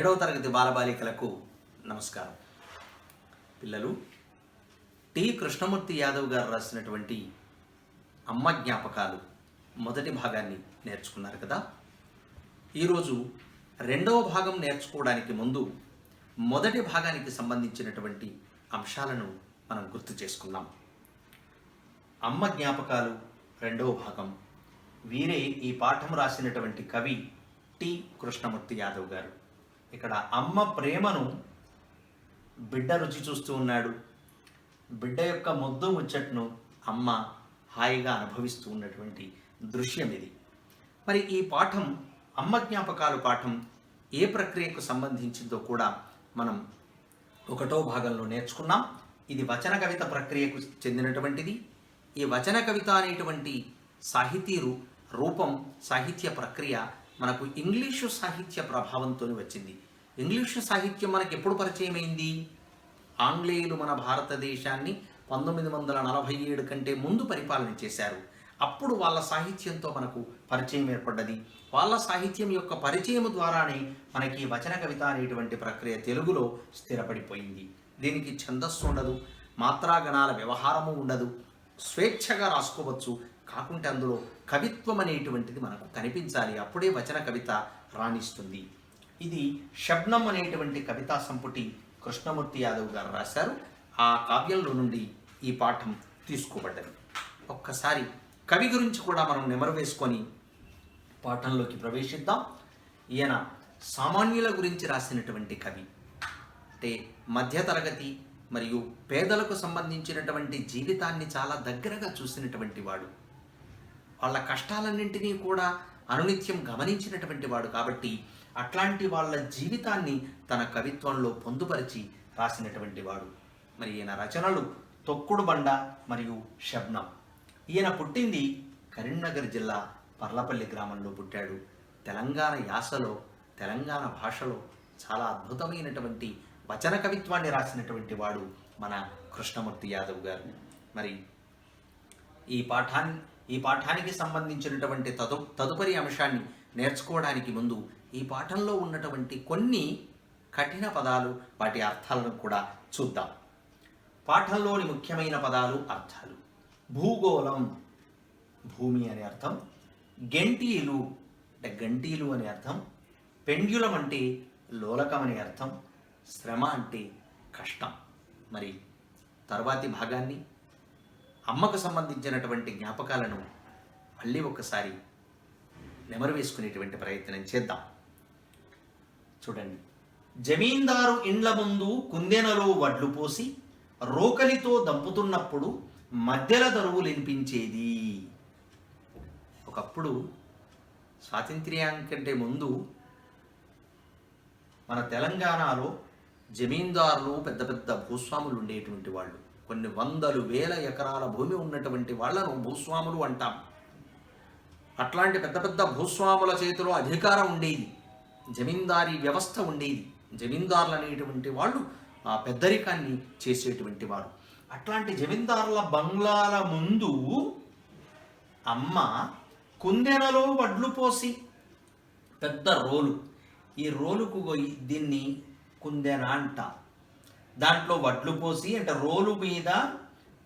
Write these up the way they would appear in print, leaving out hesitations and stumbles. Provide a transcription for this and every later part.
ఏడవ తరగతి బాలబాలికలకు నమస్కారం. పిల్లలు, టి కృష్ణమూర్తి యాదవ్ గారు రాసినటువంటి అమ్మ జ్ఞాపకాలు మొదటి భాగాన్ని నేర్చుకున్నారు కదా. ఈరోజు రెండవ భాగం నేర్చుకోవడానికి ముందు మొదటి భాగానికి సంబంధించినటువంటి అంశాలను మనం గుర్తు చేసుకుందాం. అమ్మ జ్ఞాపకాలు రెండవ భాగం. వీరే ఈ పాఠం రాసినటువంటి కవి టి కృష్ణమూర్తి యాదవ్ గారు. ఇక్కడ అమ్మ ప్రేమను బిడ్డ రుచి చూస్తూ ఉన్నాడు. బిడ్డ యొక్క ముద్దు ముచ్చట్ను అమ్మ హాయిగా అనుభవిస్తూ ఉన్నటువంటి దృశ్యం ఇది. మరి ఈ పాఠం, అమ్మ జ్ఞాపకాలు పాఠం ఏ ప్రక్రియకు సంబంధించిందో కూడా మనం ఒకటో భాగంలో నేర్చుకున్నాం. ఇది వచన కవిత ప్రక్రియకు చెందినటువంటిది. ఈ వచన కవిత అనేటువంటి సాహితీ రూపం, సాహిత్య ప్రక్రియ మనకు ఇంగ్లీషు సాహిత్య ప్రభావంతో వచ్చింది. ఇంగ్లీషు సాహిత్యం మనకు ఎప్పుడు పరిచయం అయింది? ఆంగ్లేయులు మన భారతదేశాన్ని 1947 కంటే ముందు పరిపాలన చేశారు. అప్పుడు వాళ్ళ సాహిత్యంతో మనకు పరిచయం ఏర్పడ్డది. వాళ్ళ సాహిత్యం యొక్క పరిచయం ద్వారానే మనకి వచన కవిత అనేటువంటి ప్రక్రియ తెలుగులో స్థిరపడిపోయింది. దీనికి ఛందస్సు ఉండదు, మాత్రాగణాల వ్యవహారము ఉండదు, స్వేచ్ఛగా రాసుకోవచ్చు. కాకుంటే అందులో కవిత్వం అనేటువంటిది మనకు కనిపించాలి. అప్పుడే వచన కవిత రాణిస్తుంది. ఇది శబ్నం అనేటువంటి కవితా సంపుటి కృష్ణమూర్తి యాదవ్ గారు రాశారు. ఆ కావ్యంలో నుండి ఈ పాఠం తీసుకోబడ్డది. ఒక్కసారి కవి గురించి కూడా మనం నెమరు వేసుకొని పాఠంలోకి ప్రవేశిద్దాం. ఈయన సామాన్యుల గురించి రాసినటువంటి కవి. అంటే మధ్యతరగతి మరియు పేదలకు సంబంధించినటువంటి జీవితాన్ని చాలా దగ్గరగా చూసినటువంటి వాడు. వాళ్ళ కష్టాలన్నింటినీ కూడా అనునిత్యం గమనించినటువంటి వాడు. కాబట్టి అట్లాంటి వాళ్ళ జీవితాన్ని తన కవిత్వంలో పొందుపరిచి రాసినటువంటి వాడు. మరి ఈయన రచనలు తొక్కుడు బండ మరియు శబ్నం. ఈయన పుట్టింది కరీంనగర్ జిల్లా పర్లపల్లి గ్రామంలో పుట్టాడు. తెలంగాణ యాసలో, తెలంగాణ భాషలో చాలా అద్భుతమైనటువంటి వచన కవిత్వాన్ని రాసినటువంటి వాడు మన కృష్ణమూర్తి యాదవ్ గారు. మరి ఈ పాఠానికి సంబంధించినటువంటి తదుపరి అంశాన్ని నేర్చుకోవడానికి ముందు ఈ పాఠంలో ఉన్నటువంటి కొన్ని కఠిన పదాలు, వాటి అర్థాలను కూడా చూద్దాం. పాఠంలోని ముఖ్యమైన పదాలు, అర్థాలు: భూగోళం, భూమి అనే అర్థం; గెంటీలు అంటే గంటీలు అనే అర్థం; పెండ్యులం అంటే లోలకం అనే అర్థం; శ్రమ అంటే కష్టం. మరి తర్వాతి భాగాన్ని, అమ్మకు సంబంధించినటువంటి జ్ఞాపకాలను మళ్ళీ ఒకసారి నెమరు వేసుకునేటువంటి ప్రయత్నం చేద్దాం. చూడండి. జమీందారు ఇండ్ల ముందు కుందెనలో వడ్లు పోసి రోకలితో దంపుతున్నప్పుడు మధ్యల దరువులు వినిపించేది. ఒకప్పుడు స్వాతంత్ర్యానికంటే ముందు మన తెలంగాణలో జమీందారులు పెద్ద పెద్ద భూస్వాములు ఉండేటువంటి వాళ్ళు. కొన్ని వందలు వేల ఎకరాల భూమి ఉన్నటువంటి వాళ్ళను భూస్వాములు అంటాం. అట్లాంటి పెద్ద పెద్ద భూస్వాముల చేతిలో అధికారం ఉండేది, జమీందారీ వ్యవస్థ ఉండేది. జమీందారులు అనేటువంటి వాళ్ళు ఆ పెద్దరికాన్ని చేసేటువంటి వారు. అట్లాంటి జమీందారుల బంగ్లాల ముందు అమ్మ కుందెనలో వడ్లు పోసి, పెద్ద రోలు, ఈ రోలుకు దీన్ని కుందెన అంటాం. దాంట్లో వడ్లు పోసి, అంటే రోలు మీద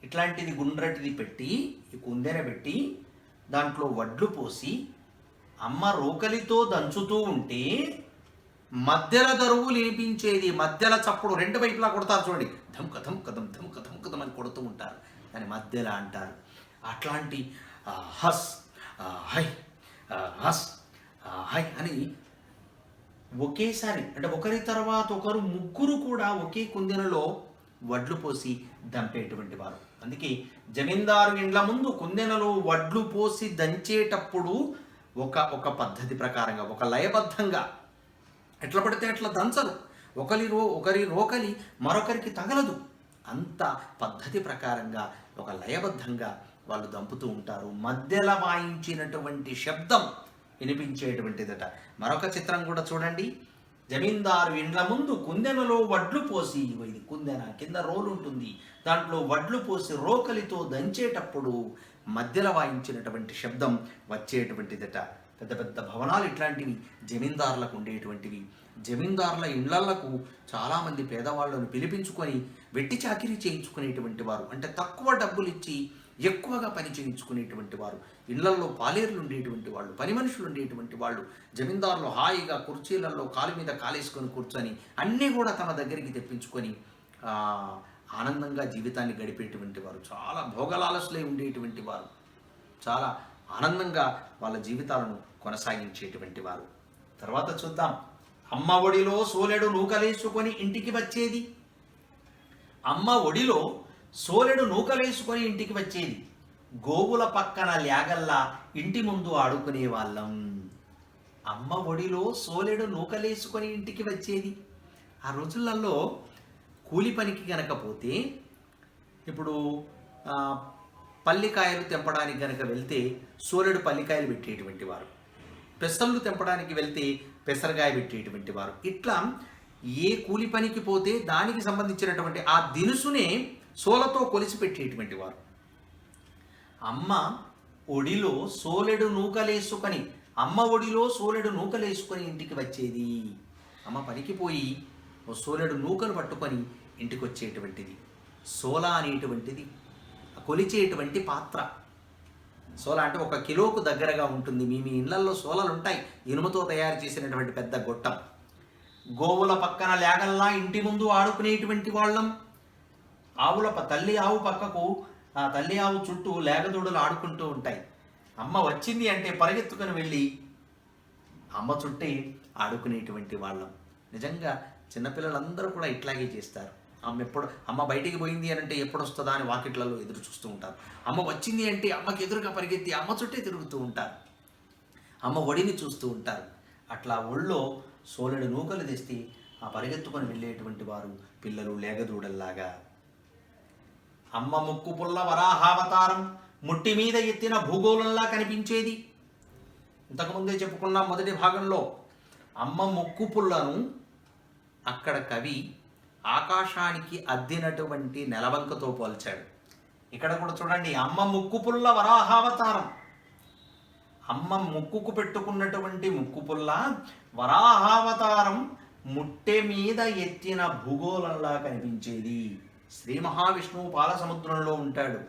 ఇట్లాంటిది గుండ్రటిది పెట్టి, ఈ కుందెన పెట్టి దాంట్లో వడ్లు పోసి అమ్మ రోకలితో దంచుతూ ఉంటే మధ్యల దరువులు వినిపించేది. మధ్యల చప్పుడు రెండు వైపులా కొడతారు చూడండి, ధమ్ కథం కథం ధమ్ కథం కథం అని కొడుతూ ఉంటారు. దాన్ని మధ్యల అంటారు. అట్లాంటి హస్ హై హస్ హై అని ఒకేసారి, అంటే ఒకరి తర్వాత ఒకరు ముగ్గురు కూడా ఒకే కుందెనలో వడ్లు పోసి దంపేటువంటి వారు. అందుకే జమీందారు ఇండ్ల ముందు కుందెనలో వడ్లు పోసి దంచేటప్పుడు ఒక పద్ధతి ప్రకారంగా, ఒక లయబద్ధంగా, ఎట్లా పడితే అట్లా దంచరు. ఒకరి రోకలి మరొకరికి తగలదు. అంత పద్ధతి ప్రకారంగా ఒక లయబద్ధంగా వాళ్ళు దంపుతూ ఉంటారు. మధ్యల వాయించినటువంటి శబ్దం వినిపించేటువంటిదట. మరొక చిత్రం కూడా చూడండి. జమీందారు ఇండ్ల ముందు కుందెనలో వడ్లు పోసి, ఇది కుందెన, కింద రోలు ఉంటుంది, దాంట్లో వడ్లు పోసి రోకలితో దంచేటప్పుడు మధ్యలో వాయించినటువంటి శబ్దం వచ్చేటువంటిదట. పెద్ద పెద్ద భవనాలు ఇట్లాంటివి జమీందారులకు ఉండేటువంటివి. జమీందారుల ఇళ్లకు చాలామంది పేదవాళ్ళను పిలిపించుకొని వెట్టి చాకిరీ చేయించుకునేటువంటి వారు, అంటే తక్కువ డబ్బులు ఇచ్చి ఎక్కువగా పని చేయించుకునేటువంటి వారు. ఇళ్లల్లో పాలేరులు ఉండేటువంటి వాళ్ళు, పని మనుషులు ఉండేటువంటి వాళ్ళు. జమీందారులు హాయిగా కుర్చీలలో కాలు మీద కాలేసుకొని కూర్చొని అన్నీ కూడా తమ దగ్గరికి తెప్పించుకొని ఆనందంగా జీవితాన్ని గడిపేటువంటి వారు. చాలా భోగలాలసులై ఉండేటువంటి వారు. చాలా ఆనందంగా వాళ్ళ జీవితాలను కొనసాగించేటువంటి వారు. తర్వాత చూద్దాం. అమ్మ ఒడిలో సోలెడు నూకలేసుకొని ఇంటికి వచ్చేది. అమ్మ ఒడిలో సోలెడు నూకలేసుకొని ఇంటికి వచ్చేది. గోవుల పక్కన ల్యాగల్లా ఇంటి ముందు ఆడుకునే వాళ్ళం. అమ్మ ఒడిలో సోలెడు నూకలేసుకొని ఇంటికి వచ్చేది. ఆ రోజులలో కూలి పనికి గనక పోతే, ఇప్పుడు పల్లికాయలు తెంపడానికి గనక వెళ్తే సోలెడు పల్లికాయలు పెట్టేటువంటి వారు, పెసర్లు తెంపడానికి వెళ్తే పెసరకాయ పెట్టేటువంటి వారు. ఇట్లా ఏ కూలి పనికి పోతే దానికి సంబంధించినటువంటి ఆ దినుసునే సోలతో కొలిసి పెట్టేటువంటి వారు. అమ్మ ఒడిలో సోలెడు నూకలేసుకొని, అమ్మ ఒడిలో సోలెడు నూకలేసుకొని ఇంటికి వచ్చేది. అమ్మ పనికి పోయి ఓ సోలెడు నూకలు పట్టుకొని ఇంటికి వచ్చేటువంటిది. సోల అనేటువంటిది కొలిచేటువంటి పాత్ర. సోల అంటే 1 కిలోకు దగ్గరగా ఉంటుంది. మీ ఇళ్లలో సోలలు ఉంటాయి, ఇనుముతో తయారు చేసినటువంటి పెద్ద గొట్టం. గోవుల పక్కన లేగల్లా ఇంటి ముందు ఆడుకునేటువంటి వాళ్ళం. తల్లి ఆవు పక్కకు, తల్లి ఆవు చుట్టూ లేగదూడలు ఆడుకుంటూ ఉంటాయి. అమ్మ వచ్చింది అంటే పరిగెత్తుకొని వెళ్ళి అమ్మ చుట్టే ఆడుకునేటువంటి వాళ్ళం. నిజంగా చిన్నపిల్లలందరూ కూడా ఇట్లాగే చేస్తారు. అమ్మ బయటికి పోయింది అని అంటే ఎప్పుడు వస్తుందా అని వాకిట్లలో ఎదురు చూస్తూ ఉంటారు. అమ్మ వచ్చింది అంటే అమ్మకి ఎదురుగా పరిగెత్తి అమ్మ చుట్టే తిరుగుతూ ఉంటారు. అమ్మ ఒడిని చూస్తూ ఉంటారు. అట్లా ఒళ్ళో సోలెడు నూకలు తెస్తే ఆ పరిగెత్తుకొని వెళ్ళేటువంటి వారు పిల్లలు లేగదూడల్లాగా. అమ్మ ముక్కు పుల్ల వరాహావతారం ముట్టి మీద ఎత్తిన భూగోళంలా కనిపించేది. ఇంతకుముందే చెప్పుకున్నాం మొదటి భాగంలో. అమ్మ ముక్కు పుల్లను అక్కడ కవి ఆకాశానికి అద్దినటువంటి నెలవంకతో పోల్చాడు. ఇక్కడ కూడా చూడండి, అమ్మ ముక్కు పుల్ల వరాహావతారం. అమ్మ ముక్కుకు పెట్టుకున్నటువంటి ముక్కు పుల్ల వరాహావతారం ముట్టె మీద ఎత్తిన భూగోళంలా కనిపించేది. శ్రీ మహావిష్ణువు పాలసముద్రంలో ఉంటాడు.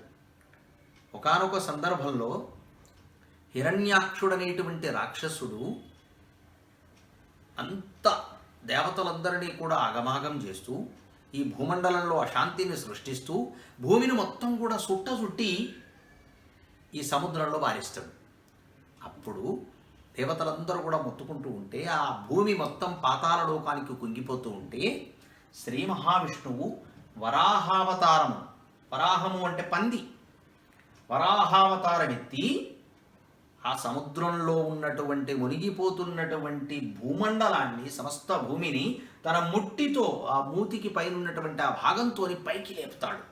ఒకానొక సందర్భంలో హిరణ్యాక్షుడనేటువంటి రాక్షసుడు అంత దేవతలందరినీ కూడా ఆగమాగం చేస్తూ ఈ భూమండలంలో అశాంతిని సృష్టిస్తూ భూమిని మొత్తం కూడా చుట్టి ఈ సముద్రంలో బారిస్తాడు. అప్పుడు దేవతలందరూ కూడా మొత్తుకుంటూ ఉంటే, ఆ భూమి మొత్తం పాతాళ లోకానికి కుంగిపోతూ ఉంటే, శ్రీ మహావిష్ణువు వరాహావతారము, వరాహము అంటే పంది, వరాహావతారం ఎత్తి ఆ సముద్రంలో ఉన్నటువంటి మునిగిపోతున్నటువంటి భూమండలాన్ని, సమస్త భూమిని తన ముట్టితో, ఆ మూతికి పైన ఉన్నటువంటి ఆ భాగంతో పైకి లేపుతాడు.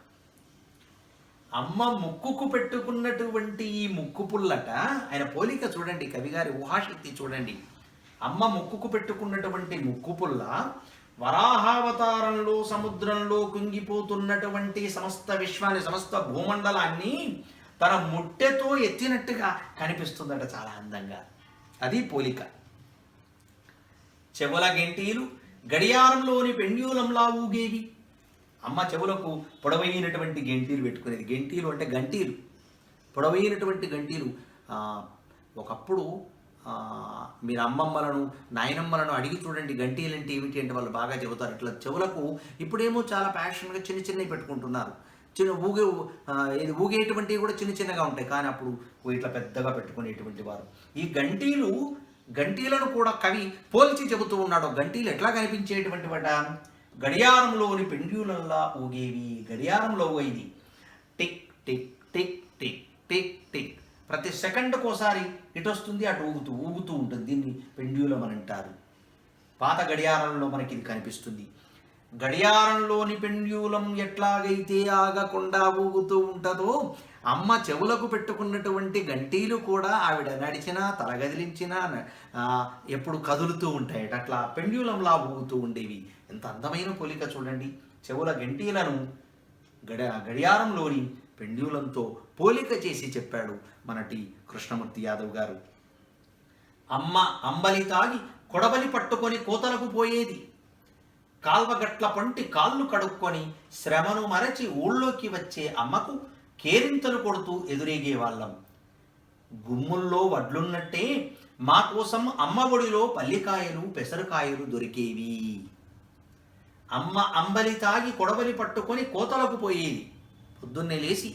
అమ్మ ముక్కుకు పెట్టుకున్నటువంటి ఈ ముక్కు పుల్లట, ఆయన పోలిక చూడండి, కవిగారి ఊహాశక్తి చూడండి. అమ్మ ముక్కుకు పెట్టుకున్నటువంటి ముక్కు పుల్ల వరాహావతారంలో సముద్రంలో కుంగిపోతున్నటువంటి సమస్త విశ్వాన్ని, సమస్త భూమండలాన్ని తన ముట్టెతో ఎత్తినట్టుగా కనిపిస్తుందట చాలా అందంగా. అది పోలిక. చెవుల గెంటీలు గడియారంలోని పెండ్యూలంలా ఊగేవి. అమ్మ చెవులకు పొడవైనటువంటి గెంటీలు పెట్టుకునేది. గెంటీలు అంటే గంటీలు, పొడవైనటువంటి గంటీలు. ఒకప్పుడు మీరు అమ్మమ్మలను, నాయనమ్మలను అడిగి చూడండి, గంటీలు అంటే ఏమిటి అంటే వాళ్ళు బాగా చెబుతారు. ఇట్లా చెవులకు ఇప్పుడేమో చాలా ప్యాషన్గా చిన్న చిన్నవి పెట్టుకుంటున్నారు. ఊగేటువంటివి కూడా చిన్న చిన్నగా ఉంటాయి, కానీ అప్పుడు ఇట్లా పెద్దగా పెట్టుకునేటువంటి వారు. ఈ గంటీలను కూడా కవి పోల్చి చెబుతూ ఉన్నాడు. గంటీలు ఎట్లా కనిపించేటువంటి వాట, గడియారంలోని పెండ్యూలంలా ఊగేవి. గడియారంలో ఇది tick tick tick tick tick tick, ప్రతి సెకండ్కి ఒకసారి ఇటు వస్తుంది, అటు ఊగుతూ ఉంటుంది. దీన్ని పెండ్యూలం అని అంటారు. పాత గడియారంలో మనకి ఇది కనిపిస్తుంది. గడియారంలోని పెండ్యూలం ఎట్లాగైతే ఆగకుండా ఊగుతూ ఉంటుందో, అమ్మ చెవులకు పెట్టుకున్నటువంటి గంటీలు కూడా ఆవిడ నడిచినా, తలగదిలించినా ఎప్పుడు కదులుతూ ఉంటాయి. అట్లా పెండ్యూలంలా ఊగుతూ ఉండేవి. ఎంత అందమైన పోలిక చూడండి. చెవుల గంటీలను గడియారంలోని పెండ్యూలంతో పోలిక చేసి చెప్పాడు మన టి కృష్ణమూర్తి యాదవ్ గారు. అమ్మ అంబలి తాగి కొడబలి పట్టుకొని కోతలకు పోయేది, కాల్వగట్ల పంటి కాళ్ళు కడుక్కొని శ్రమను మరచి ఊళ్ళోకి వచ్చే అమ్మకు కేరింతలు కొడుతూ ఎదురేగే వాళ్ళం. గుమ్ముల్లో వడ్లున్నట్టే మా కోసం అమ్మ ఒడిలో పల్లికాయలు పెసరకాయలు దొరికేవి. అమ్మ అంబలి తాగి కొడబలి పట్టుకొని కోతలకు పోయేది. పొద్దున్నే లేచి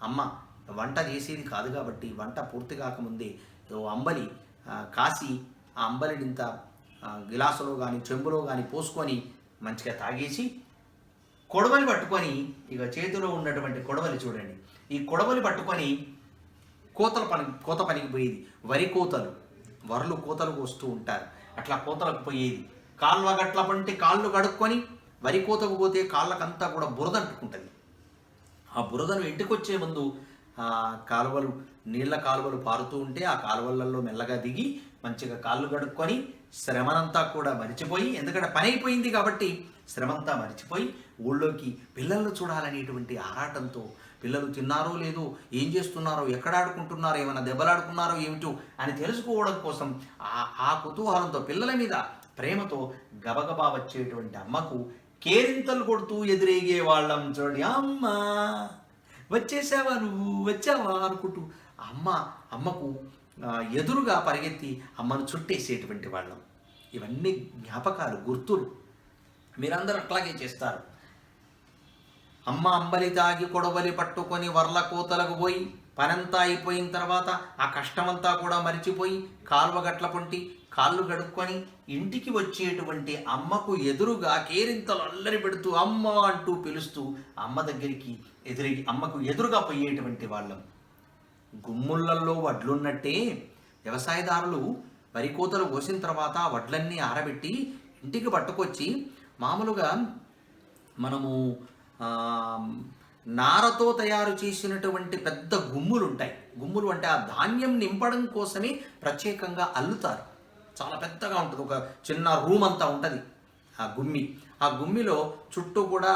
అమ్మ వంట చేసేది కాదు కాబట్టి వంట పూర్తి కాకముందే అంబలి కాసి ఆ అంబలినింత గిలాసులో కానీ చెంబులో కానీ పోసుకొని మంచిగా తాగేసి కొడవలి పట్టుకొని, ఇక చేతిలో ఉన్నటువంటి కొడవలి చూడండి, ఈ కొడవలి పట్టుకొని కోత పనికి పోయేది. వరలు కోతలు కోస్తూ ఉంటారు, అట్లా కోతలకు పోయేది. కాల్వ గట్ల పంటి కాళ్ళు కడుక్కొని వరి కోతకు పోతే కాళ్ళకంతా కూడా బురద అంటుకుంటుంది. ఆ బురదను ఇంటికొచ్చే ముందు నీళ్ళ కాలువలు పారుతూ ఉంటే ఆ కాలువలలో మెల్లగా దిగి మంచిగా కాళ్ళు కడుక్కొని శ్రమనంతా కూడా మరిచిపోయి, ఎందుకంటే పని అయిపోయింది కాబట్టి శ్రమంతా మరిచిపోయి ఊళ్ళోకి పిల్లలను చూడాలనేటువంటి ఆరాటంతో, పిల్లలు తిన్నారో లేదో, ఏం చేస్తున్నారో, ఎక్కడ ఆడుకుంటున్నారో, ఏమైనా దెబ్బలాడుకున్నారో ఏమిటో అని తెలుసుకోవడం కోసం ఆ కుతూహలంతో, పిల్లల మీద ప్రేమతో గబగబా వచ్చేటువంటి అమ్మకు కేరింతలు కొడుతూ ఎదురేగే వాళ్ళం. చూడండి, అమ్మ వచ్చేసావా, నువ్వు వచ్చావా అనుకుంటూ అమ్మకు ఎదురుగా పరిగెత్తి అమ్మను చుట్టేసేటువంటి వాళ్ళం. ఇవన్నీ జ్ఞాపకాలు, గుర్తులు. మీరందరూ అట్లాగే చేస్తారు. అమ్మ అంబలి తాగి కొడవలి పట్టుకొని వర్ల కోతలకు పోయి పనంతా అయిపోయిన తర్వాత ఆ కష్టమంతా కూడా మరిచిపోయి కాల్వగట్ల పొంటి కాళ్ళు గడుక్కొని ఇంటికి వచ్చేటువంటి అమ్మకు ఎదురుగా కేరింతలు అల్లరి పెడుతూ అమ్మ అంటూ పిలుస్తూ అమ్మ దగ్గరికి అమ్మకు ఎదురుగా పోయేటువంటి వాళ్ళం. గుమ్ముళ్ళల్లో వడ్లున్నట్టే వ్యవసాయదారులు వరి కోతలు కోసిన తర్వాత వడ్లన్నీ ఆరబెట్టి ఇంటికి పట్టుకొచ్చి, మామూలుగా మనము నారతో తయారు చేసినటువంటి పెద్ద గుమ్ములు ఉంటాయి. గుమ్ములు అంటే ఆ ధాన్యం నింపడం కోసమే ప్రత్యేకంగా అల్లుతారు. చాలా పెద్దగా ఉంటుంది, ఒక చిన్న రూమ్ అంతా ఉంటుంది ఆ గుమ్మిలో చుట్టూ కూడా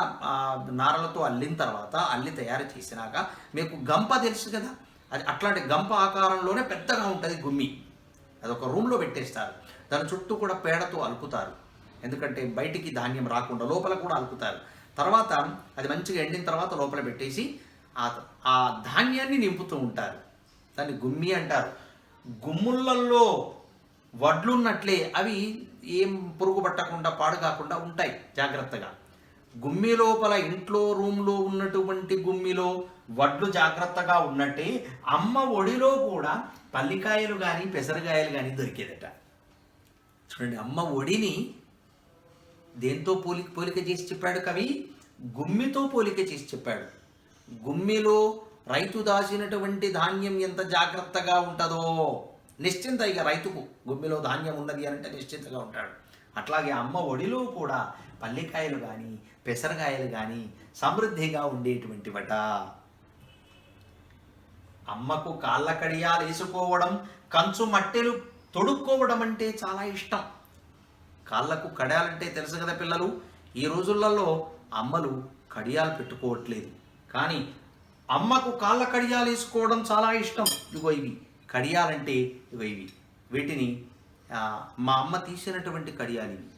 నారలతో అల్లిన తర్వాత అల్లి తయారు చేసినాక, మీకు గంప తెలుసు కదా, అది అట్లాంటి గంప ఆకారంలోనే పెద్దగా ఉంటుంది గుమ్మి. అది ఒక రూమ్లో పెట్టేస్తారు. దాని చుట్టూ కూడా పేడతో అలుకుతారు, ఎందుకంటే బయటికి ధాన్యం రాకుండా లోపల కూడా అలుకుతారు. తర్వాత అది మంచిగా ఎండిన తర్వాత లోపల పెట్టేసి ఆ ధాన్యాన్ని నింపుతూ ఉంటారు. దాన్ని గుమ్మి అంటారు. గుమ్ముళ్ళల్లో వడ్లున్నట్లే అవి ఏం పురుగు పట్టకుండా పాడు కాకుండా ఉంటాయి జాగ్రత్తగా. గుమ్మి లోపల ఇంట్లో రూమ్లో ఉన్నటువంటి గుమ్మిలో వడ్లు జాగ్రత్తగా ఉన్నట్టే అమ్మ ఒడిలో కూడా పల్లికాయలు కానీ పెసరకాయలు కానీ దొరికేదట. చూడండి, అమ్మ ఒడిని దేంతో పోలిక చేసి చెప్పాడు కవి? గుమ్మితో పోలిక చేసి చెప్పాడు. గుమ్మిలో రైతు దాచినటువంటి ధాన్యం ఎంత జాగ్రత్తగా ఉంటుందో నిశ్చింత. ఇక రైతుకు గుమ్మిలో ధాన్యం ఉన్నది అంటే నిశ్చింతగా ఉంటాడు. అట్లాగే అమ్మ ఒడిలో కూడా పల్లికాయలు కానీ పెసరకాయలు కానీ సమృద్ధిగా ఉండేటువంటివట. అమ్మకు కాళ్ళ కడియాలు వేసుకోవడం, కంచు మట్టెలు తొడుక్కోవడం అంటే చాలా ఇష్టం. కాళ్ళకు కడియాలంటే తెలుసు కదా పిల్లలు. ఈ రోజులలో అమ్మలు కడియాలు పెట్టుకోవట్లేదు, కానీ అమ్మకు కాళ్ళ కడియాలు వేసుకోవడం చాలా ఇష్టం. ఇగో ఇవి కడియాలంటే, ఇగో వీటిని మా అమ్మ తీసినటువంటి కడియాలు ఇవి.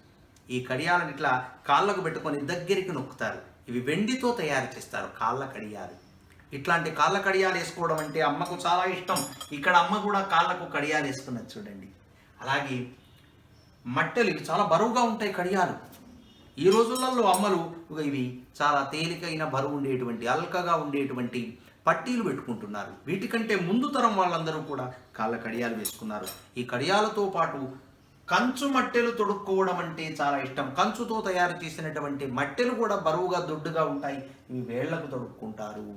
ఈ కడియాలను ఇట్లా కాళ్ళకు పెట్టుకొని దగ్గరికి నొక్కుతారు. ఇవి వెండితో తయారు చేస్తారు కాళ్ళ కడియాలు. ఇట్లాంటి కాళ్ళ కడియాలు వేసుకోవడం అంటే అమ్మకు చాలా ఇష్టం. ఇక్కడ అమ్మ కూడా కాళ్ళకు కడియాలు వేసుకున్నది చూడండి. అలాగే మట్టెలు ఇవి చాలా బరువుగా ఉంటాయి కడియాలు. ఈ రోజులలో అమ్మలు ఇవి చాలా తేలికైన బరువు ఉండేటువంటి, అల్కగా ఉండేటువంటి పట్టీలు పెట్టుకుంటున్నారు. వీటికంటే ముందు తరం వాళ్ళందరూ కూడా కాళ్ళ కడియాలు వేసుకున్నారు. ఈ కడియాలతో పాటు కంచు మట్టెలు తొడుక్కోవడం అంటే చాలా ఇష్టం. కంచుతో తయారు చేసినటువంటి మట్టెలు కూడా బరువుగా దొడ్డుగా ఉంటాయి. ఇవి వేళ్లకు తొడుక్కుంటారు.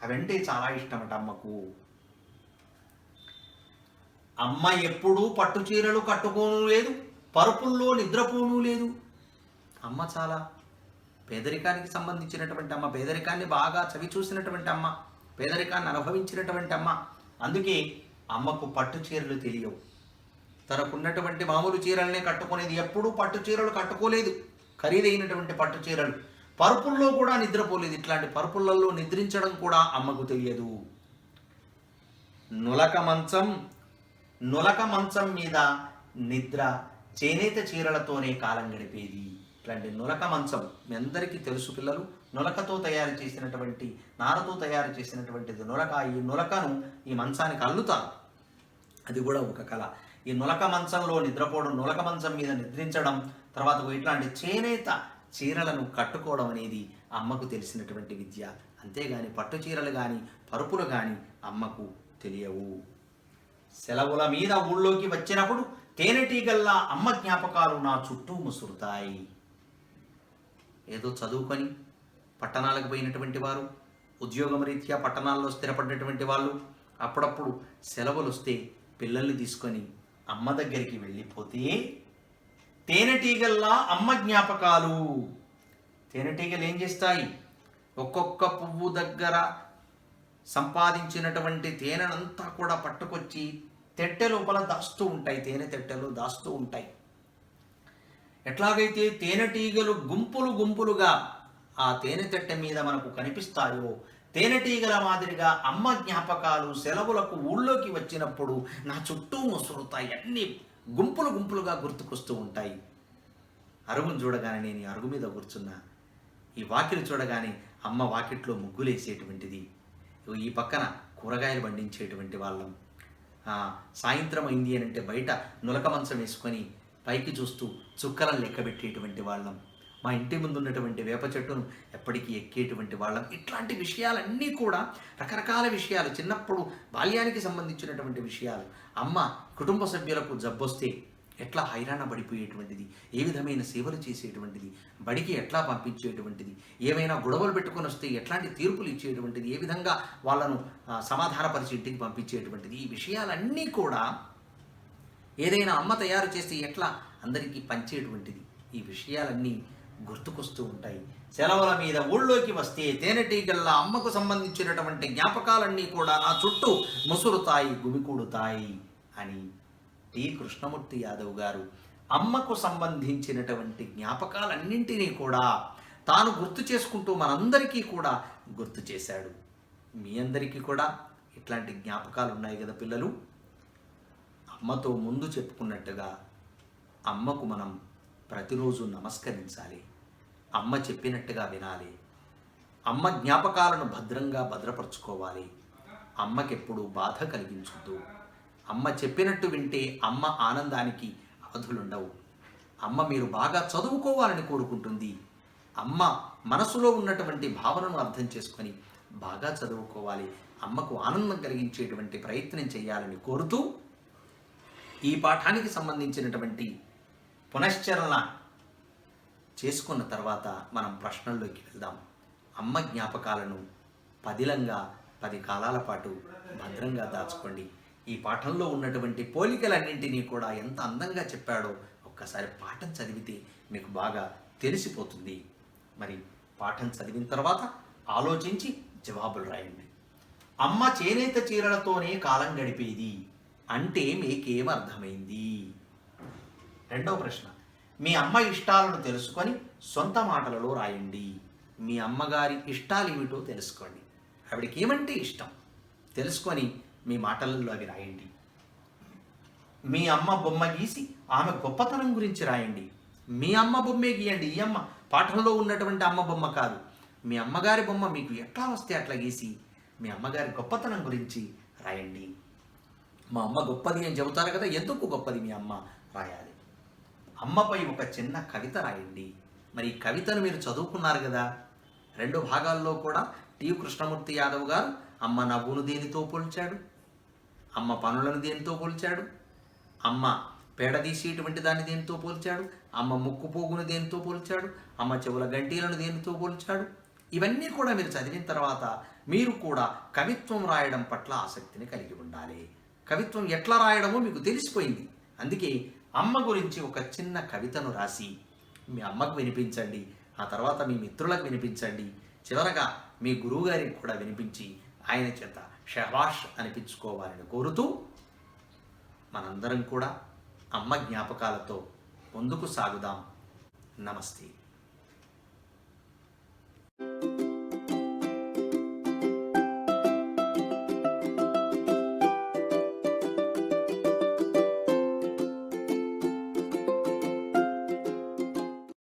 అవంటే చాలా ఇష్టం అట అమ్మకు. అమ్మ ఎప్పుడూ పట్టు చీరలు కట్టుకోను లేదు, పరుపుల్లో నిద్రపోను లేదు. అమ్మ చాలా పేదరికానికి సంబంధించినటువంటి అమ్మ, పేదరికాన్ని బాగా చవి చూసినటువంటి అమ్మ, పేదరికాన్ని అనుభవించినటువంటి అమ్మ. అందుకే అమ్మకు పట్టు చీరలు తెలియవు. తనకున్నటువంటి మామూలు చీరలనే కట్టుకునేది. ఎప్పుడూ పట్టు చీరలు కట్టుకోలేదు, ఖరీదైనటువంటి పట్టు చీరలు. పరుపుల్లో కూడా నిద్రపోలేదు. ఇట్లాంటి పరుపులలో నిద్రించడం కూడా అమ్మకు తెలియదు. నులక మంచం మీద నిద్ర, చేనేత చీరలతోనే కాలం గడిపేది. ఇట్లాంటి నులక మంచం మీ అందరికీ తెలుసు పిల్లలు. నులకతో తయారు చేసినటువంటి, నారతో తయారు చేసినటువంటిది నులక. ఈ నులకను ఈ మంచానికి అల్లుతారు. అది కూడా ఒక కళ. ఈ నులక మంచంలో నిద్రపోవడం, నులక మంచం మీద నిద్రించడం, తర్వాత ఇట్లాంటి చేనేత చీరలను కట్టుకోవడం అనేది అమ్మకు తెలిసినటువంటి విద్య. అంతేగాని పట్టు చీరలు కానీ పరుపులు కానీ అమ్మకు తెలియవు. సెలవుల మీద ఊళ్ళోకి వచ్చినప్పుడు తేనెటీగల్లా అమ్మ జ్ఞాపకాలు నా చుట్టూ ముసురుతాయి. ఏదో చదువుకొని పట్టణాలకు పోయినటువంటి వారు, ఉద్యోగం రీత్యా పట్టణాల్లో స్థిరపడినటువంటి వాళ్ళు అప్పుడప్పుడు సెలవులు వస్తే పిల్లల్ని తీసుకొని అమ్మ దగ్గరికి వెళ్ళిపోతే తేనెటీగల్లా అమ్మ జ్ఞాపకాలు. తేనెటీగలు ఏం చేస్తాయి? ఒక్కొక్క పువ్వు దగ్గర సంపాదించినటువంటి తేనెనంతా కూడా పట్టుకొచ్చి తెట్టె లోపల దాస్తూ ఉంటాయి. తేనె తెట్టెలు దాస్తూ ఉంటాయి. ఎట్లాగైతే తేనెటీగలు గుంపులు గుంపులుగా ఆ తేనె తెట్టె మీద మనకు కనిపిస్తాయో, తేనెటీగల మాదిరిగా అమ్మ జ్ఞాపకాలు సెలవులకు ఊళ్ళోకి వచ్చినప్పుడు నా చుట్టూ ముసురుతాయి. అన్ని గుంపులు గుంపులుగా గుర్తుకొస్తూ ఉంటాయి. అరుగును చూడగానే నేను ఈ అరుగు మీద కూర్చున్నా, ఈ వాకిలి చూడగానే అమ్మ వాకిట్లో ముగ్గులేసేటువంటిది, ఈ పక్కన కూరగాయలు పండించేటువంటి వాళ్ళం, సాయంత్రం అయింది అని అంటే బయట నులక మంచం వేసుకొని పైకి చూస్తూ చుక్కలను లెక్కబెట్టేటువంటి వాళ్ళం, మా ఇంటి ముందు ఉన్నటువంటి వేప చెట్టును ఎప్పటికీ ఎక్కేటువంటి వాళ్ళం. ఇట్లాంటి విషయాలన్నీ కూడా రకరకాల విషయాలు, చిన్నప్పుడు బాల్యానికి సంబంధించినటువంటి విషయాలు. అమ్మ కుటుంబ సభ్యులకు జబ్బొస్తే ఎట్లా హైరాణ పడిపోయేటువంటిది, ఏ విధమైన సేవలు చేసేటువంటిది, బడికి ఎట్లా పంపించేటువంటిది, ఏమైనా గొడవలు పెట్టుకొని వస్తే ఎట్లాంటి తీర్పులు ఇచ్చేటువంటిది, ఏ విధంగా వాళ్ళను సమాధానపరిచి ఇంటికి పంపించేటువంటిది, ఈ విషయాలన్నీ కూడా ఏదైనా అమ్మ తయారు చేస్తే ఎట్లా అందరికీ పంచేటువంటిది, ఈ విషయాలన్నీ గుర్తుకొస్తూ ఉంటాయి. సెలవుల మీద ఊళ్ళోకి వస్తే తేనెటీగల్లా అమ్మకు సంబంధించినటువంటి జ్ఞాపకాలన్నీ కూడా నా చుట్టూ ముసురుతాయి, గుమికూడుతాయి అని టి కృష్ణమూర్తి యాదవ్ గారు అమ్మకు సంబంధించినటువంటి జ్ఞాపకాలన్నింటినీ కూడా తాను గుర్తు చేసుకుంటూ మనందరికీ కూడా గుర్తు చేశాడు. మీ అందరికీ కూడా ఇట్లాంటి జ్ఞాపకాలు ఉన్నాయి కదా పిల్లలు. అమ్మతో ముందు చెప్పుకున్నట్టుగా అమ్మకు మనం ప్రతిరోజు నమస్కరించాలి, అమ్మ చెప్పినట్టుగా వినాలి, అమ్మ జ్ఞాపకాలను భద్రంగా భద్రపరచుకోవాలి. అమ్మకెప్పుడు బాధ కలిగించొద్దు. అమ్మ చెప్పినట్టు వింటే అమ్మ ఆనందానికి అవధులుండవు. అమ్మ మీరు బాగా చదువుకోవాలని కోరుకుంటుంది. అమ్మ మనసులో ఉన్నటువంటి భావనను అర్థం చేసుకొని బాగా చదువుకోవాలి, అమ్మకు ఆనందం కలిగించేటువంటి ప్రయత్నం చేయాలని కోరుతూ ఈ పాఠానికి సంబంధించినటువంటి పునశ్చరణ చేసుకున్న తర్వాత మనం ప్రశ్నల్లోకి వెళ్దాం. అమ్మ జ్ఞాపకాలను పదిలంగా 10 కాలాల పాటు భద్రంగా దాచుకోండి. ఈ పాఠంలో ఉన్నటువంటి పోలికలన్నింటినీ కూడా ఎంత అందంగా చెప్పాడో ఒక్కసారి పాఠం చదివితే మీకు బాగా తెలిసిపోతుంది. మరి పాఠం చదివిన తర్వాత ఆలోచించి జవాబులు రాయండి. అమ్మ చేనేత చీరలతోనే కాలం గడిపేది అంటే మీకేమర్థమైంది? రెండవ ప్రశ్న, మీ అమ్మ ఇష్టాలను తెలుసుకొని సొంత మాటలలో రాయండి. మీ అమ్మగారి ఇష్టాలు ఏమిటో తెలుసుకోండి. ఆవిడకి ఏమంటే ఇష్టం తెలుసుకొని మీ మాటలలో అవి రాయండి. మీ అమ్మ బొమ్మ గీసి ఆమె గొప్పతనం గురించి రాయండి. మీ అమ్మ బొమ్మే గీయండి. ఈ అమ్మ పాఠంలో ఉన్నటువంటి అమ్మ బొమ్మ కాదు. మీ అమ్మగారి బొమ్మ మీకు ఎట్లా వస్తే అట్లా గీసి మీ అమ్మగారి గొప్పతనం గురించి రాయండి. మా అమ్మ గొప్పది అని చెబుతారు కదా, ఎందుకు గొప్పది మీ అమ్మ రాయాలి. అమ్మపై ఒక చిన్న కవిత రాయండి. మరి ఈ కవితను మీరు చదువుకున్నారు కదా. 2 భాగాల్లో కూడా టి కృష్ణమూర్తి యాదవ్ గారు అమ్మ నవ్వును దేనితో పోల్చాడు, అమ్మ పనులను దేనితో పోల్చాడు, అమ్మ పేడదీసేటువంటి దాన్ని దేనితో పోల్చాడు, అమ్మ ముక్కు పోగును దేనితో పోల్చాడు, అమ్మ చెవుల గంటీలను దేనితో పోల్చాడు. ఇవన్నీ కూడా మీరు చదివిన తర్వాత మీరు కూడా కవిత్వం రాయడం పట్ల ఆసక్తిని కలిగి ఉండాలి. కవిత్వం ఎట్లా రాయడమో మీకు తెలిసిపోయింది. అందుకే అమ్మ గురించి ఒక చిన్న కవితను రాసి మీ అమ్మకు వినిపించండి. ఆ తర్వాత మీ మిత్రులకు వినిపించండి. చివరగా మీ గురువుగారికి కూడా వినిపించి ఆయన చేత షబాష్ అనిపించుకోవాలని కోరుతూ మనందరం కూడా అమ్మ జ్ఞాపకాలతో ముందుకు సాగుదాం. నమస్తే.